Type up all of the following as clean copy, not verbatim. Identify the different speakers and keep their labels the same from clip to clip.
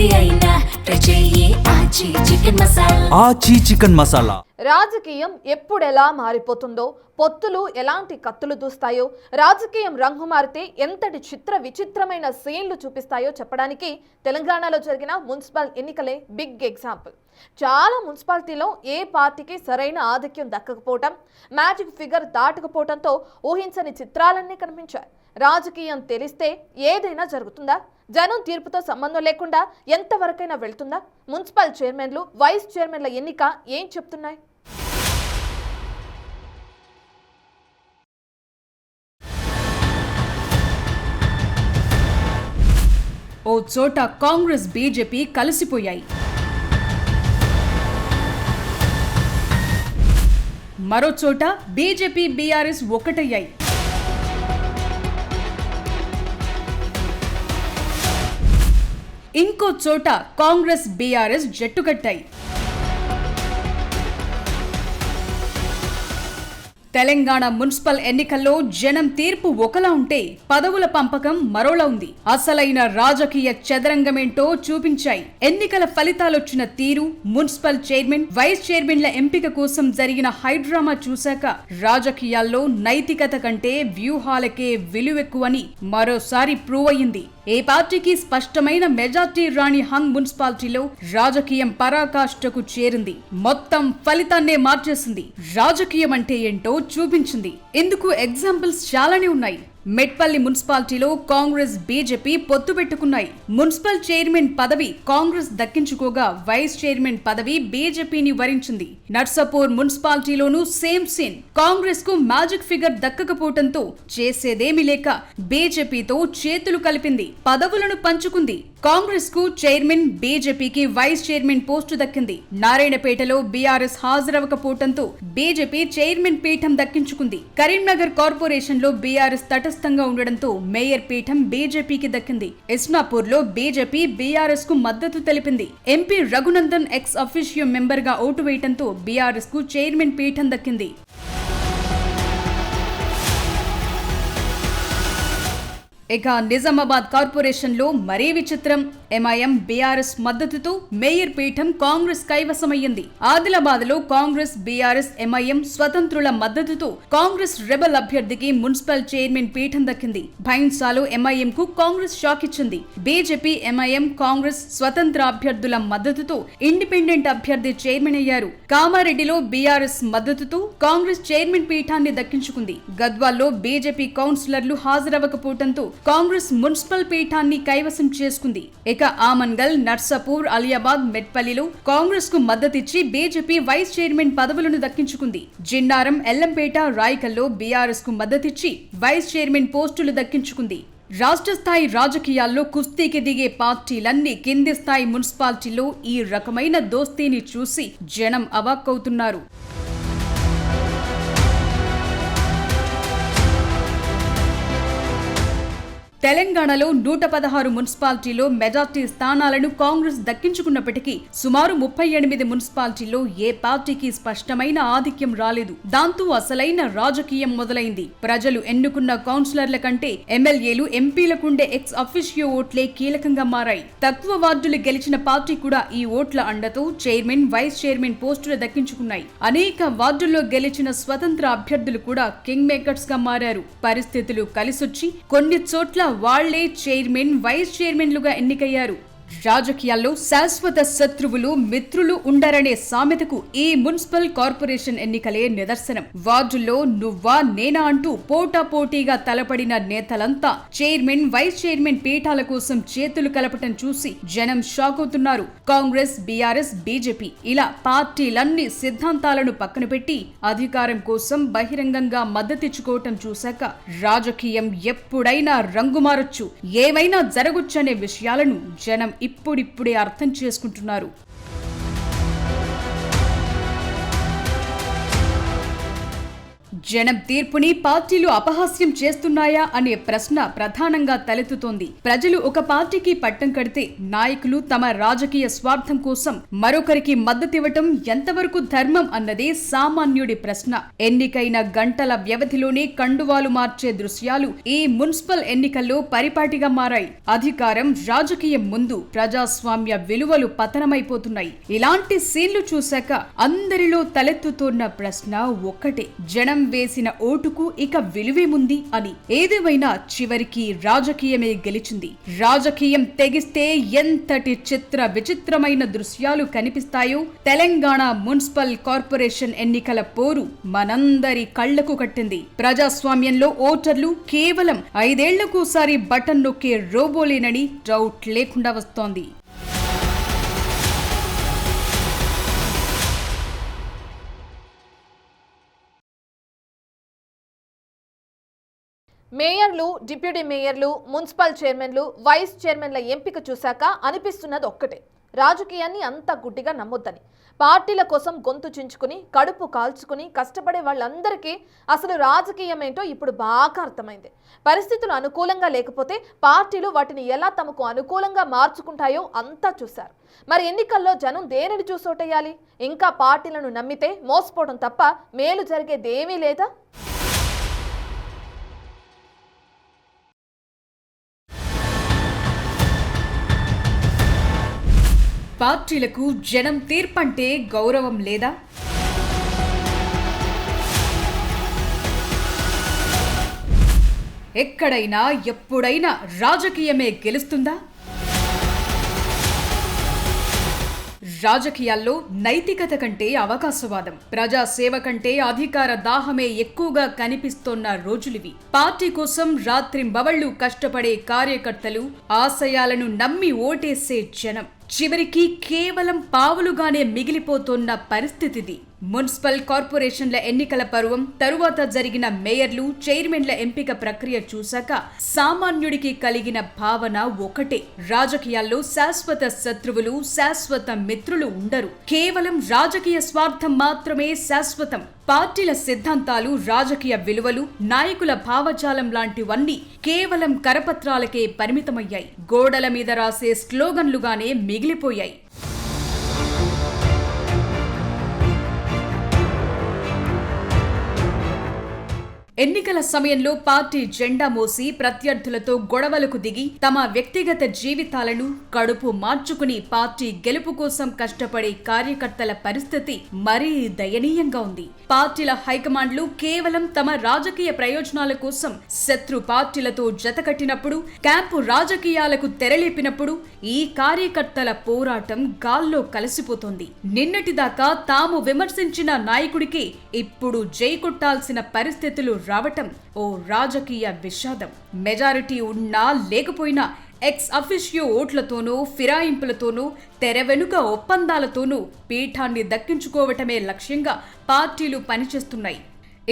Speaker 1: ఏది అయినా ట్రై చెయ్యి ఆచి చికెన్ మసాలా.
Speaker 2: రాజకీయం ఎప్పుడెలా మారిపోతుందో, పొత్తులు ఎలాంటి కత్తులు దూస్తాయో, రాజకీయం రంగు మారితే ఎంతటి విచిత్రమైన సీన్లు చూపిస్తాయో చెప్పడానికి తెలంగాణలో జరిగిన మున్సిపల్ ఎన్నికలే బిగ్ ఎగ్జాంపుల్. చాలా మున్సిపాలిటీలో ఏ పార్టీకి సరైన ఆధిక్యం దక్కకపోవటం, మ్యాజిక్ ఫిగర్ దాటకపోవడంతో ఊహించని చిత్రాలన్నీ కనిపించాయి. రాజకీయం తెలిస్తే ఏదైనా జరుగుతుందా? జనం తీర్పుతో సంబంధం లేకుండా ఎంతవరకైనా వెళ్తుందా? మున్సిపల్ చైర్మన్లు, వైస్ చైర్మన్ల ఎన్నిక ఏం చెప్తున్నాయి?
Speaker 3: ఓ చోట కాంగ్రెస్ బీజేపీ కలిసిపోయాయి. మరో చోట బీజేపీ బీఆర్ఎస్ ఒకటయ్యాయి. ఇంకో చోట కాంగ్రెస్ బీఆర్ఎస్ జట్టుకట్టాయి. తెలంగాణ మున్సిపల్ ఎన్నికల్లో జనం తీర్పు ఒకలా ఉంటే పదవుల పంపకం మరోలా ఉంది. అసలైన రాజకీయ చదరంగమేంటో చూపించాయి ఎన్నికల ఫలితాలొచ్చిన తీరు. మున్సిపల్ చైర్మన్, వైస్ చైర్మన్ల ఎంపిక కోసం జరిగిన హైడ్రామా చూశాక రాజకీయాల్లో నైతికత కంటే వ్యూహాలకే విలువెక్కువని మరోసారి ప్రూవ్ అయ్యింది. ఏ పార్టీకి స్పష్టమైన మెజార్టీ రాని హంగ్ మున్సిపాలిటీలో రాజకీయం పరాకాష్ఠకు చేరింది. మొత్తం ఫలితాన్నే మార్చేసింది. రాజకీయం అంటే ఏంటో చూపించింది. ఇందుకు ఎగ్జాంపుల్స్ చాలానే ఉన్నాయి. మెట్పల్లి మున్సిపాలిటీలో కాంగ్రెస్ బీజేపీ పొత్తు పెట్టుకున్నాయి. మున్సిపల్ చైర్మన్ పదవి కాంగ్రెస్ దక్కించుకోగా వైస్ చైర్మన్ పదవి బీజేపీని వరించింది. నర్సాపూర్ మున్సిపాలిటీలోనూ సేమ్ సీన్. కాంగ్రెస్ కు మ్యాజిక్ ఫిగర్ దక్కకపోవడంతో చేసేదేమీ లేక బీజేపీతో చేతులు కలిపింది. పదవులను పంచుకుంది. కాంగ్రెస్ కు చైర్మన్, బీజేపీకి వైస్ చైర్మన్ పోస్టు దక్కింది. నారాయణపేటలో బీఆర్ఎస్ హాజరవకపోవడంతో బీజేపీ చైర్మన్ పీఠం దక్కించుకుంది. కరీంనగర్ కార్పొరేషన్ లో బీఆర్ఎస్ తటస్థంగా ఉండడంతో మేయర్ పీఠం బీజేపీకి దక్కింది. ఇస్మాపూర్ లో బీజేపీ బీఆర్ఎస్ కు మద్దతు తెలిపింది. MP Raghunandan ex officio member గా ఓటు వేయడంతో బీఆర్ఎస్ కు చైర్మన్ పీఠం దక్కింది. ఇక నిజామాబాద్ కార్పొరేషన్ లో మరీ విచిత్రం. ఎంఐఎం బీఆర్ఎస్ మద్దతుతో మేయర్ పీఠం కాంగ్రెస్ కైవసమయ్యింది. ఆదిలాబాద్ లో కాంగ్రెస్, బీఆర్ఎస్, ఎంఐఎం స్వతంత్రుల మద్దతుతో కాంగ్రెస్ రెబల్ అభ్యర్థికి మున్సిపల్ చైర్మన్ పీఠం దక్కింది. భైన్సాలో ఎంఐఎం కు కాంగ్రెస్ షాక్ ఇచ్చింది. బీజేపీ, ఎంఐఎం, కాంగ్రెస్ స్వతంత్ర అభ్యర్థుల మద్దతుతో ఇండిపెండెంట్ అభ్యర్థి చైర్మన్ అయ్యారు. కామారెడ్డిలో బీఆర్ఎస్ మద్దతుతో కాంగ్రెస్ చైర్మన్ పీఠాన్ని దక్కించుకుంది. గద్వాల్లో బీజేపీ కౌన్సిలర్లు హాజరవకపోవడంతో కాంగ్రెస్ మున్సిపల్ పీఠాన్ని కైవసం చేసుకుంది. ఇక ఆమన్గల్, నర్సాపూర్, అలియాబాద్, మెట్పల్లిలో కాంగ్రెస్ కు మద్దతిచ్చి బీజేపీ వైస్ చైర్మన్ పదవులను దక్కించుకుంది. జిన్నారం, ఎల్లంపేట, రాయకల్లో బీఆర్ఎస్ కు మద్దతిచ్చి వైస్ చైర్మన్ పోస్టులు దక్కించుకుంది. రాష్ట్ర స్థాయి రాజకీయాల్లో కుస్తీకి దిగే పార్టీలన్నీ కింది స్థాయి మున్సిపాలిటీలో ఈ రకమైన దోస్తీని చూసి జనం అవాక్కవుతున్నారు. తెలంగాణలో 116 మున్సిపాలిటీలో మెజార్టీ స్థానాలను కాంగ్రెస్ దక్కించుకున్నప్పటికీ సుమారు 38 మున్సిపాలిటీల్లో ఏ పార్టీకి స్పష్టమైన ఆధిక్యం రాలేదు. దాంతో అసలైన రాజకీయం మొదలైంది. ప్రజలు ఎన్నుకున్న కౌన్సిలర్ల కంటే ఎమ్మెల్యేలు, ఎంపీలకుండే ఎక్స్ అఫీషియో ఓట్లే కీలకంగా మారాయి. తక్కువ వార్డులు గెలిచిన పార్టీ కూడా ఈ ఓట్ల అండతో చైర్మన్, వైస్ చైర్మన్ పోస్టులు దక్కించుకున్నాయి. అనేక వార్డుల్లో గెలిచిన స్వతంత్ర అభ్యర్థులు కూడా కింగ్ మేకర్స్ గా మారారు. పరిస్థితులు కలిసొచ్చి కొన్ని చోట్ల వాళ్లే చైర్మన్, వైస్ చైర్మన్లుగా ఎన్నికయ్యారు. రాజకీయాల్లో శాశ్వత శత్రువులు, మిత్రులు ఉండరనే సామెతకు ఈ మున్సిపల్ కార్పొరేషన్ ఎన్నికలే నిదర్శనం. వార్డుల్లో నువ్వా నేనా అంటూ పోటాపోటీగా తలపడిన నేతలంతా చైర్మన్, వైస్ చైర్మన్ పీఠాల కోసం చేతులు కలపటం చూసి జనం షాక్ అవుతున్నారు. కాంగ్రెస్, బీఆర్ఎస్, బీజేపీ ఇలా పార్టీలన్నీ సిద్ధాంతాలను పక్కన పెట్టి అధికారం కోసం బహిరంగంగా మద్దతిచ్చుకోవటం చూశాక రాజకీయం ఎప్పుడైనా రంగుమారొచ్చు, ఏమైనా జరగొచ్చనే విషయాలను జనం ఇప్పుడిప్పుడే అర్థం చేసుకుంటున్నారు. జనం తీర్పుని పార్టీలు అపహాస్యం చేస్తున్నాయా అనే ప్రశ్న ప్రధానంగా తలెత్తుతోంది. ప్రజలు ఒక పార్టీకి పట్టం కడితే నాయకులు తమ రాజకీయ స్వార్థం కోసం మరొకరికి మద్దతివ్వటం ఎంతవరకు ధర్మం అన్నదే సామాన్యుడి ప్రశ్న. ఎన్నికైన గంటల వ్యవధిలోనే కండువాలు మార్చే దృశ్యాలు ఈ మున్సిపల్ ఎన్నికల్లో పరిపాటిగా మారాయి. అధికారం, రాజకీయం ముందు ప్రజాస్వామ్య విలువలు పతనమైపోతున్నాయి. ఇలాంటి సీన్లు చూశాక అందరిలో తలెత్తుతోన్న ప్రశ్న ఒక్కటే, జనం వేసిన ఓటుకు ఇక విలువేముంది అని. ఏదేమైనా చివరికి రాజకీయమే గెలిచింది. రాజకీయం తెగిస్తే ఎంతటి చిత్ర విచిత్రమైన దృశ్యాలు కనిపిస్తాయో తెలంగాణ మున్సిపల్ కార్పొరేషన్ ఎన్నికల పోరు మనందరి కళ్లకు కట్టింది. ప్రజాస్వామ్యంలో ఓటర్లు కేవలం 5 ఏళ్లకోసారి బటన్ నొక్కే రోబోలేనని డౌట్ లేకుండా వస్తోంది.
Speaker 2: మేయర్లు, డిప్యూటీ మేయర్లు, మున్సిపల్ చైర్మన్లు, వైస్ చైర్మన్ల ఎంపిక చూశాక అనిపిస్తున్నది ఒక్కటే, రాజకీయాన్ని అంత గుడ్డిగా నమ్మొద్దని. పార్టీల కోసం గొంతు చించుకుని కడుపు కాల్చుకుని కష్టపడే వాళ్ళందరికీ అసలు రాజకీయం ఏంటో ఇప్పుడు బాగా అర్థమైంది. పరిస్థితులు అనుకూలంగా లేకపోతే పార్టీలు వాటిని ఎలా తమకు అనుకూలంగా మార్చుకుంటాయో అంతా చూశారు. మరి ఎన్నికల్లో జనం దేనిని చూసోటేయాలి? ఇంకా పార్టీలను నమ్మితే మోసపోవడం తప్ప మేలు జరిగేదేమీ లేదా?
Speaker 3: పార్టీలకు జనం తీర్పంటే గౌరవం లేదా? ఎక్కడైనా ఎప్పుడైనా రాజకీయమే గెలుస్తుందా? రాజకీయాల్లో నైతికత కంటే అవకాశవాదం, ప్రజాసేవ కంటే అధికార దాహమే ఎక్కువగా కనిపిస్తోన్న రోజులివి. పార్టీ కోసం రాత్రింబవళ్లు కష్టపడే కార్యకర్తలు, ఆశయాలను నమ్మి ఓటేసే జనం చివరికి కేవలం పావులుగానే మిగిలిపోతున్న పరిస్థితిది. మున్సిపల్ కార్పొరేషన్ల ఎన్నికల పర్వం తరువాత జరిగిన మేయర్లు, చైర్మన్ల ఎంపిక ప్రక్రియ చూశాక సామాన్యుడికి కలిగిన భావన ఒకటే, రాజకీయాల్లో శాశ్వత శత్రువులు, శాశ్వత మిత్రులు ఉండరు. కేవలం రాజకీయ స్వార్థం మాత్రమే శాశ్వతం. పార్టీల సిద్ధాంతాలు, రాజకీయ విలువలు, నాయకుల భావజాలం లాంటివన్నీ కేవలం కరపత్రాలకే పరిమితమయ్యాయి. గోడల మీద రాసే స్లోగన్లుగానే మిగిలిపోయాయి. ఎన్నికల సమయంలో పార్టీ జెండా మోసి ప్రత్యర్థులతో గొడవలకు దిగి తమ వ్యక్తిగత జీవితాలను కడుపు మార్చుకుని పార్టీ గెలుపు కోసం కష్టపడే కార్యకర్తల పరిస్థితి మరీ దయనీయంగా ఉంది. పార్టీల హైకమాండ్లు కేవలం తమ రాజకీయ ప్రయోజనాల కోసం శత్రు పార్టీలతో జతకట్టినప్పుడు, క్యాంపు రాజకీయాలకు తెరలేపినప్పుడు ఈ కార్యకర్తల పోరాటం గాల్లో కలిసిపోతోంది. నిన్నటిదాకా తాము విమర్శించిన నాయకుడికి ఇప్పుడు జై కొట్టాల్సిన పరిస్థితులు రావటం ఓ రాజకీయ విషాదం. మెజారిటీ ఉన్నా లేకపోయినా ఎక్స్ అఫిషియో ఓట్లతోనూ, ఫిరాయింపులతోనూ, తెర వెనుక ఒప్పందాలతోనూ పీఠాన్ని దక్కించుకోవటమే లక్ష్యంగా పార్టీలు పనిచేస్తున్నాయి.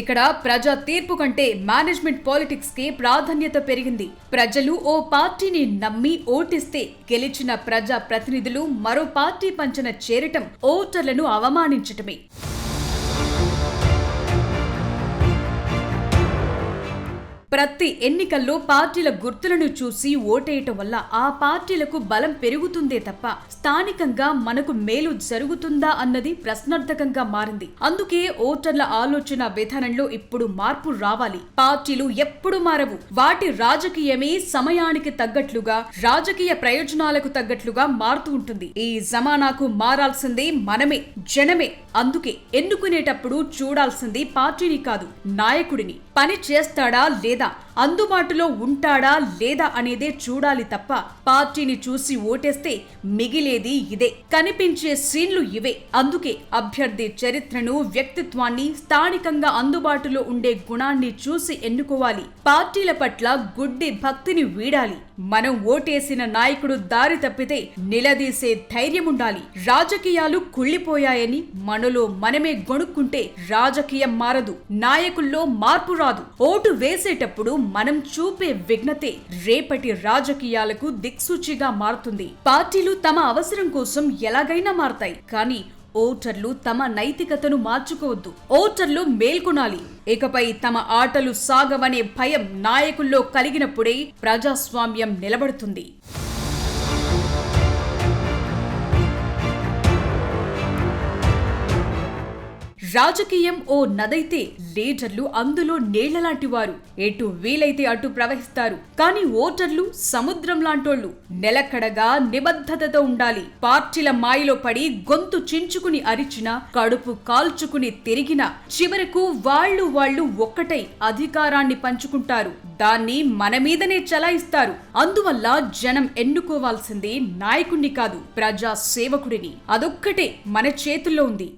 Speaker 3: ఇక్కడ ప్రజా తీర్పు కంటే మేనేజ్మెంట్ పాలిటిక్స్ కి ప్రాధాన్యత పెరిగింది. ప్రజలు ఓ పార్టీని నమ్మి ఓటిస్తే గెలిచిన ప్రజా ప్రతినిధులు మరో పార్టీ పంచన చేరటం ఓటర్లను అవమానించటమే. ప్రతి ఎన్నికల్లో పార్టీల గుర్తులను చూసి ఓటేయటం వల్ల ఆ పార్టీలకు బలం పెరుగుతుందే తప్ప స్థానికంగా మనకు మేలు జరుగుతుందా అన్నది ప్రశ్నార్థకంగా మారింది. అందుకే ఓటర్ల ఆలోచన విధానంలో ఇప్పుడు మార్పు రావాలి. పార్టీలు ఎప్పుడు మారవు. వాటి రాజకీయమే సమయానికి తగ్గట్లుగా, రాజకీయ ప్రయోజనాలకు తగ్గట్లుగా మారుతూ ఉంటుంది. ఈ జమానాకు మారాల్సింది మనమే, జనమే. అందుకే ఎన్నుకునేటప్పుడు చూడాల్సింది పార్టీని కాదు, నాయకుడిని. పని చేస్తాడా లేదా, అందుబాటులో ఉంటాడా లేదా అనేదే చూడాలి తప్ప పార్టీని చూసి ఓటేస్తే మిగిలేది ఇదే. కనిపించే సీన్లు ఇవే. అందుకే అభ్యర్థి చరిత్రను, వ్యక్తిత్వాన్ని, స్థానికంగా అందుబాటులో ఉండే గుణాన్ని చూసి ఎన్నుకోవాలి. పార్టీల పట్ల గుడ్డి భక్తిని వీడాలి. మనం ఓటేసిన నాయకుడు దారి తప్పితే నిలదీసే ధైర్యం ఉండాలి. రాజకీయాలు కుళ్ళిపోయాయని మనలో మనమే గొణుక్కుంటే రాజకీయం మారదు, నాయకుల్లో మార్పు రాదు. ఓటు వేసేటప్పుడు మనం చూపే విఘ్నతే రేపటి రాజకీయాలకు దిక్సూచిగా మారుతుంది. పార్టీలు తమ అవసరం కోసం ఎలాగైనా మారతాయి, కానీ ఓటర్లు తమ నైతికతను మార్చుకోవద్దు. ఓటర్లు మేల్కొనాలి. ఇకపై తమ ఆటలు సాగవనే భయం నాయకుల్లో కలిగినప్పుడే ప్రజాస్వామ్యం నిలబడుతుంది. రాజకీయం ఓ నదైతే లీడర్లు అందులో నీళ్లలాంటి వారు. ఎటు వీలైతే అటు ప్రవహిస్తారు. కానీ ఓటర్లు సముద్రం లాంటోళ్లు. నిలకడగా నిబద్ధతతో ఉండాలి. పార్టీల మాయలో పడి గొంతు చించుకుని అరిచినా, కడుపు కాల్చుకుని తిరిగినా చివరకు వాళ్ళు ఒక్కటై అధికారాన్ని పంచుకుంటారు. దాన్ని మన మీదనే చలాయిస్తారు. అందువల్ల జనం ఎన్నుకోవాల్సింది నాయకుణ్ణి కాదు, ప్రజా సేవకుడిని. అదొక్కటే మన చేతుల్లో ఉంది.